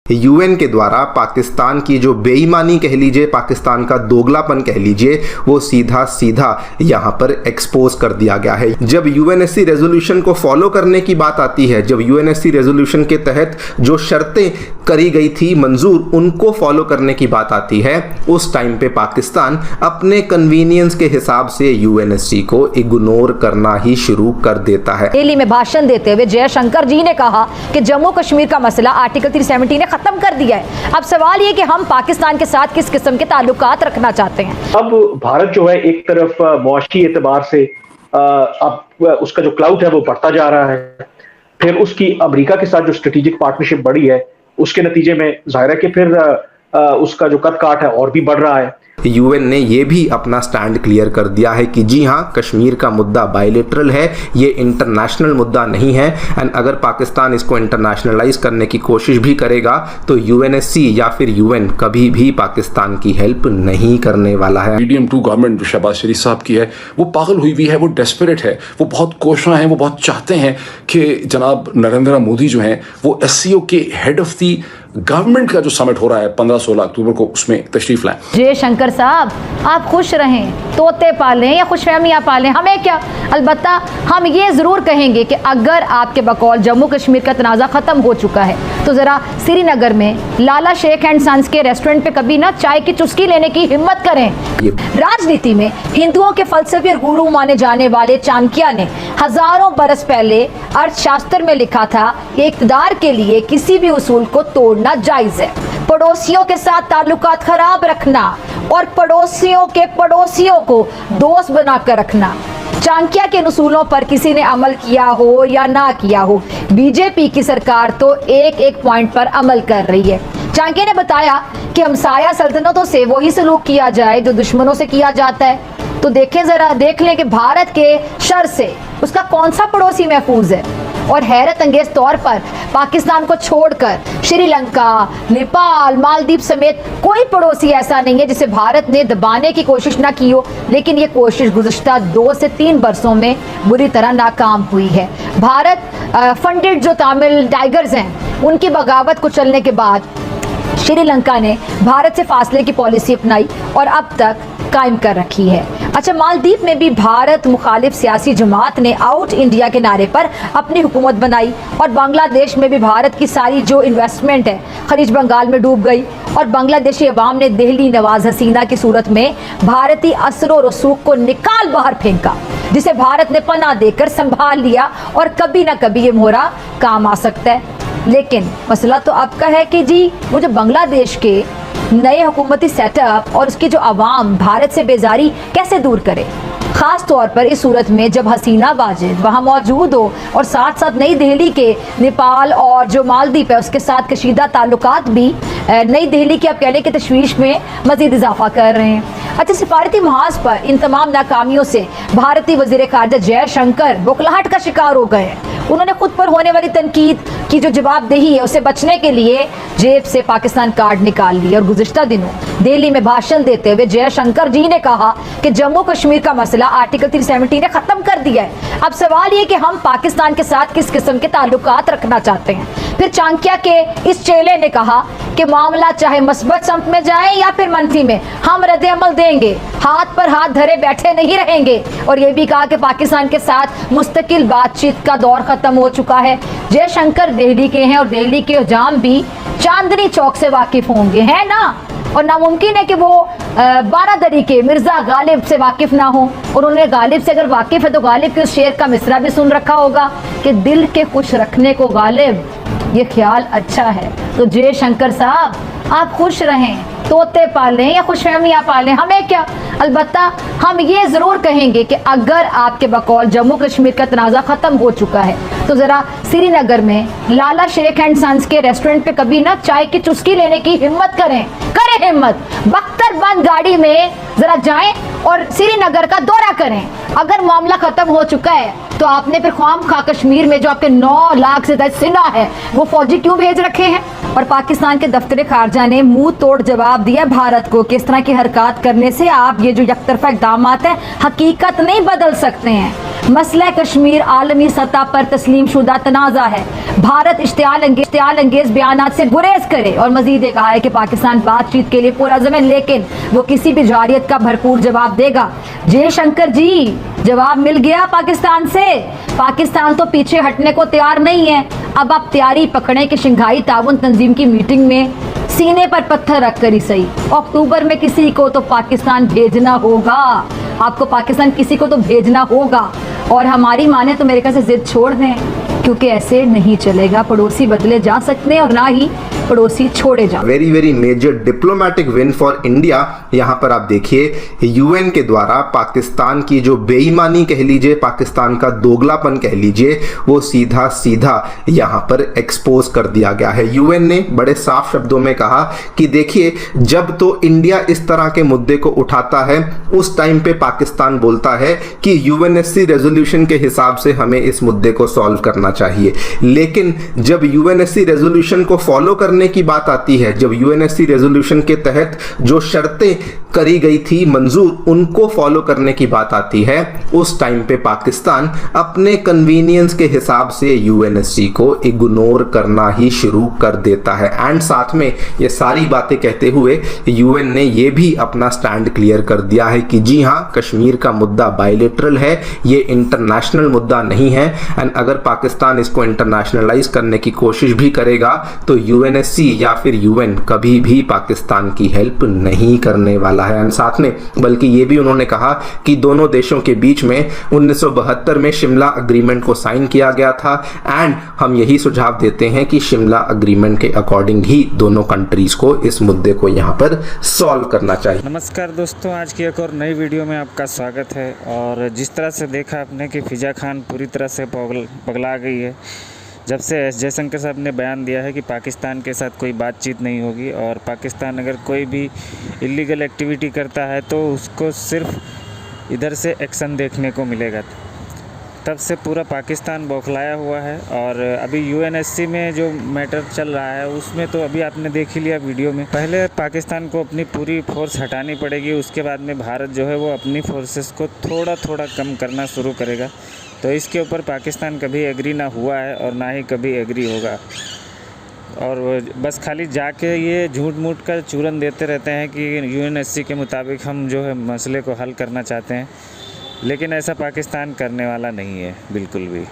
UN के द्वारा पाकिस्तान की जो बेईमानी कह लीजिए, पाकिस्तान का दोगलापन कह लीजिए, वो सीधा सीधा यहाँ पर एक्सपोज कर दिया गया है। जब यूएनएससी रेजोल्यूशन को फॉलो करने की बात आती है, जब यूएनएससी रेजोल्यूशन के तहत जो शर्तें करी गई थी मंजूर, उनको फॉलो करने की बात आती है, उस टाइम पे पाकिस्तान अपने कन्वीनियंस के हिसाब से यूएनएससी को इग्नोर करना ही शुरू कर देता है। दिल्ली में भाषण देते हुए जयशंकर जी ने कहा कि जम्मू कश्मीर का मसला आर्टिकल 370 ने खत्म कर दिया है। अब सवाल ये कि हम पाकिस्तान के साथ किस किस्म के ताल्लुकात रखना चाहते हैं। अब भारत जो है एक तरफ मुआशी एतबार से अब उसका जो क्लाउड है वो बढ़ता जा रहा है, फिर उसकी अमेरिका के साथ जो स्ट्रेटेजिक पार्टनरशिप बढ़ी है उसके नतीजे में जाहिर है कि फिर उसका जो कद काठ है और भी बढ़ रहा है। यूएन ने यह भी अपना स्टैंड क्लियर कर दिया है कि जी हाँ, कश्मीर का मुद्दा बायलेटरल है, ये इंटरनेशनल मुद्दा नहीं है। एंड अगर पाकिस्तान इसको इंटरनेशनलाइज करने की कोशिश भी करेगा तो यूएनएससी या फिर यूएन कभी भी पाकिस्तान की हेल्प नहीं करने वाला है। मीडियम-2 गवर्नमेंट जो शहबाज शरीफ साहब की है वो पागल हुई हुई है, वो डेस्परेट है, वो बहुत कोशिश है, वो बहुत चाहते हैं कि जनाब नरेंद्र मोदी जो हैं वो एससीओ के हेड ऑफ दी गवर्नमेंट का जो समिट हो रहा है 15-16 अक्टूबर को, उसमें तशरीफ लाएं। जयशंकर साहब, आप खुश रहें, तोते पालें या खुशफहमियां पालें, हमें क्या। अलबत्ता हम ये ज़रूर कहेंगे कि अगर आपके बकौल जम्मू कश्मीर का तनाज़ा ख़त्म हो चुका है तो ज़रा श्रीनगर में लाला शेख एंड सन्स के रेस्टोरेंट पे कभी ना चाय की चुस्की लेने की हिम्मत करें। राजनीति में हिंदुओं के फलसफे और गुरु माने जाने वाले चाणक्य ने हजारों बरस पहले अर्थशास्त्र में लिखा था कि इक़्तिदार के लिए किसी भी उसूल को तोड़ना जायज़ है। पड़ोसियों के साथ ताल्लुकात खराब रखना और पड़ोसियों के पड़ोसियों को दोस्त बनाकर रखना, चाणक्य के उसूलों पर किसी ने अमल किया हो या ना किया हो, बीजेपी की सरकार तो एक एक पॉइंट पर अमल कर रही है। चाणक्य ने बताया कि हमसाया सल्तनतों से वही सलूक किया जाए जो दुश्मनों से किया जाता है। तो देखें, जरा देख लें कि भारत के शर से उसका कौन सा पड़ोसी महफूज है। और हैरत अंगेज तौर पर पाकिस्तान को छोड़कर श्रीलंका, नेपाल, मालदीव समेत कोई पड़ोसी ऐसा नहीं है जिसे भारत ने दबाने की कोशिश ना की हो, लेकिन ये कोशिश गुज़श्ता 2 से 3 बरसों में बुरी तरह नाकाम हुई है। भारत फंडेड जो तमिल टाइगर्स हैं उनकी बगावत को चलने के बाद श्रीलंका ने भारत से फासले की पॉलिसी अपनाई और अब तक कायम कर रखी है। अच्छा, मालदीव में भी भारत मुखालिफ सियासी जमात ने आउट इंडिया के नारे पर अपनी हुकूमत बनाई और बांग्लादेश में भी भारत की सारी जो इन्वेस्टमेंट है खलीज बंगाल में डूब गई और बांग्लादेशी अवाम ने दिल्ली नवाज हसीना की सूरत में भारतीय असर और रसूख को निकाल बाहर फेंका, जिसे भारत ने पनाह देकर संभाल लिया और कभी ना कभी ये मोहरा काम आ सकता है। लेकिन मसला तो आपका है कि जी वो जो बांग्लादेश के नए हुकूमती सेटअप और उसकी जो आवाम भारत से बेजारी कैसे दूर करे, ख़ास तौर पर इस सूरत में जब हसीना वाजिद वहाँ मौजूद हो और साथ साथ नई दिल्ली के नेपाल और जो मालदीव है उसके साथ कशीदा ताल्लुकात भी नई दिल्ली की आप कह लें कि तशवीश में मज़ीद इजाफा कर रहे हैं। अच्छा, सिफारती महाज पर इन तमाम नाकामियों से भारतीय वज़ीर ख़ारजा जयशंकर बौखलाहट का शिकार हो गए हैं। उन्होंने खुद पर होने वाली तनकीद की जो जवाबदेही है उसे बचने के लिए जेब से पाकिस्तान कार्ड निकाल लिया और गुज़िश्ता दिनों दिल्ली में भाषण देते हुए जयशंकर जी ने कहा कि जम्मू कश्मीर का मसला आर्टिकल 370 ने ख़त्म कर दिया है। अब सवाल ये कि हम पाकिस्तान के साथ किस किस्म के ताल्लुकात रखना चाहते हैं। फिर चाणक्य के इस चेले ने कहा कि मामला चाहे मस्बत सम्त में जाए या फिर मनफी में, हम रद्द अमल देंगे, हाथ पर हाथ धरे बैठे नहीं रहेंगे। और ये भी कहा कि पाकिस्तान के साथ मुस्तकिल बातचीत का दौर ख़त्म हो चुका है। जयशंकर दिल्ली के हैं और दिल्ली के हुजाम भी चांदनी चौक से वाकिफ होंगे, है ना। और नामुमकिन है कि वो बारादरी के मिर्ज़ा गालिब से वाकिफ़ ना हो। और उन्हें गालिब से अगर वाकिफ़ है तो गालिब के उस शेर का मिसरा भी सुन रखा होगा कि दिल के खुश रखने को गालिब, ये ख्याल अच्छा है। तो जयशंकर साहब, आप खुश रहें, तोते पालें या खुशफहमियां पालें, हमें क्या। अलबत्ता हम ये ज़रूर कहेंगे कि अगर आपके बकौल जम्मू कश्मीर का तनाज़ा ख़त्म हो चुका है तो ज़रा श्रीनगर में लाला शेख एंड सन्स के रेस्टोरेंट पे कभी ना चाय की चुस्की लेने की हिम्मत करें हिम्मत। बख्तरबंद गाड़ी में ज़रा जाएं और श्रीनगर का दौरा करें। अगर मामला ख़त्म हो चुका है तो आपने फिर ख्वाम खा कश्मीर में जो आपके 9 लाख से ज़्यादा सेना है वो फौजी क्यों भेज रखे हैं। और पाकिस्तान के दफ्तर खारजा ने मुंह तोड़ जवाब जवाब दिया भारत को कि इस तरह की हरकत करने से आप ये जो यकतरफा इक़दामात हैं हकीकत नहीं बदल सकते हैं। मसला कश्मीर आलमी सतह पर तस्लीम शुदा तनाज़ा है। भारत इश्तियाल अंगेज बयानात से गुरेज करे और मजीद ये कहा है कि पाकिस्तान बातचीत के लिए पुरअज़्म है, लेकिन वो किसी भी जारियत का भरपूर जवाब देगा। जयशंकर जी, जवाब मिल गया पाकिस्तान से। पाकिस्तान तो पीछे हटने को तैयार नहीं है। अब आप तैयारी पकड़ें कि शंघाई ताउन तंजीम की मीटिंग में सीने पर पत्थर रख कर ही सही, अक्टूबर में किसी को तो पाकिस्तान भेजना होगा। आपको पाकिस्तान किसी को तो भेजना होगा, और हमारी माने तो मेरे ख्याल से जिद छोड़ दें, क्योंकि ऐसे नहीं चलेगा। पड़ोसी बदले जा सकते हैं और ना ही पड़ोसी छोड़े जा। Very very major diplomatic win for India. यहाँ पर आप देखिए यूएन के द्वारा पाकिस्तान की जो बेईमानी कह लीजिए, पाकिस्तान का दोगलापन कह लीजिए, वो सीधा सीधा यहाँ पर एक्सपोज कर दिया गया है। यूएन ने बड़े साफ शब्दों में कहा कि देखिए, जब तो इंडिया इस तरह के मुद्दे को उठाता है उस टाइम पे पाकिस्तान बोलता है कि यूएनएससी रेजोल्यूशन के हिसाब से हमें इस मुद्दे को सॉल्व करना चाहिए, लेकिन जब यूएनएससी रेजोल्यूशन को फॉलो करने की बात आती है, जब यूएनएससी रेजोल्यूशन के तहत जो शर्तें करी गई थी मंजूर, उनको फॉलो करने की बात आती है, उस टाइम पे पाकिस्तान अपने कन्वीनियंस के हिसाब से यूएनएससी को इग्नोर करना ही शुरू कर देता है। एंड साथ में ये सारी बातें कहते हुए यूएन ने ये भी अपना स्टैंड क्लियर कर दिया है कि जी हाँ, कश्मीर का मुद्दा बायलेटरल है, ये इंटरनेशनल मुद्दा नहीं है। एंड अगर पाकिस्तान इसको इंटरनेशनलाइज करने की कोशिश भी करेगा तो यूएनएससी या फिर यूएन कभी भी पाकिस्तान की हेल्प नहीं करने वाला है। एंड साथ में बल्कि ये भी उन्होंने कहा कि दोनों देशों के बीच में 1972 में शिमला अग्रीमेंट को साइन किया गया था, एंड हम यही सुझाव देते हैं कि शिमला अग्रीमेंट के अकॉर्डिंग ही दोनों कंट्रीज को इस मुद्दे को यहाँ पर सॉल्व करना चाहिए। नमस्कार दोस्तों, आज की एक और नई वीडियो में आपका स्वागत है। और जिस तरह से देखा आपने कि फिजा खान पूरी तरह से पगला गई है जब से एस जयशंकर साहब ने बयान दिया है कि पाकिस्तान के साथ कोई बातचीत नहीं होगी, और पाकिस्तान अगर कोई भी इलीगल एक्टिविटी करता है तो उसको सिर्फ इधर से एक्शन देखने को मिलेगा। तब से पूरा पाकिस्तान बौखलाया हुआ है। और अभी यूएनएससी में जो मैटर चल रहा है उसमें तो अभी आपने देख ही लिया वीडियो में। पहले पाकिस्तान को अपनी पूरी फोर्स हटानी पड़ेगी, उसके बाद में भारत जो है वो अपनी फोर्सेस को थोड़ा थोड़ा कम करना शुरू करेगा। तो इसके ऊपर पाकिस्तान कभी एग्री ना हुआ है और ना ही कभी एग्री होगा, और बस खाली जाके ये झूठ मूठ का चूरन देते रहते हैं कि यूएनएससी के मुताबिक हम जो है मसले को हल करना चाहते हैं, लेकिन ऐसा पाकिस्तान करने वाला नहीं है बिल्कुल भी।